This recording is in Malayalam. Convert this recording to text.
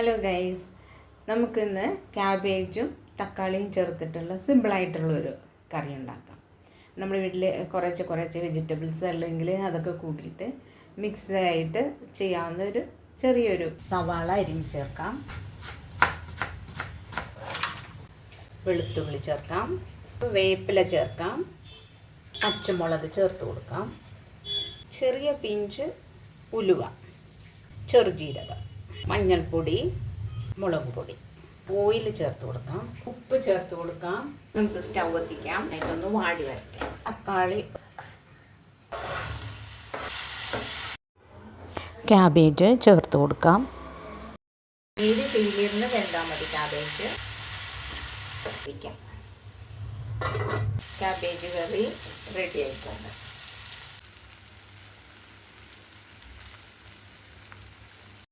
ഹലോ ഗൈസ്, നമുക്കിന്ന് ക്യാബേജും തക്കാളിയും ചേർത്തിട്ടുള്ള സിമ്പിളായിട്ടുള്ളൊരു കറി ഉണ്ടാക്കാം. നമ്മുടെ വീട്ടിൽ കുറച്ച് വെജിറ്റബിൾസ് അല്ലെങ്കിൽ അതൊക്കെ കൂട്ടിയിട്ട് മിക്സ് ആയിട്ട് ചെയ്യാവുന്ന ഒരു ചെറിയൊരു സവാള അരിഞ്ഞ് ചേർക്കാം, വെളുത്തുള്ളി ചേർക്കാം, വേപ്പില ചേർക്കാം, പച്ചമുളക് ചേർത്ത് കൊടുക്കാം, ചെറിയ പിഞ്ച് ഉലുവ, ചെറുജീരകം, മഞ്ഞൾപ്പൊടി, മുളക് പൊടി, ഓയിൽ ചേർത്ത് കൊടുക്കാം, ഉപ്പ് ചേർത്ത് കൊടുക്കാം. നമുക്ക് സ്റ്റൗ എത്തിക്കാം, ഇതൊന്ന് വാടി വരട്ടെ. തക്കാളി, ക്യാബേജ് ചേർത്ത് കൊടുക്കാം. നീര് തീയിലിരുന്ന് വെന്താൽ മതി. ക്യാബേജ് വയ്ക്കാം. ക്യാബേജ് കറി റെഡി ആയിട്ടുണ്ട്.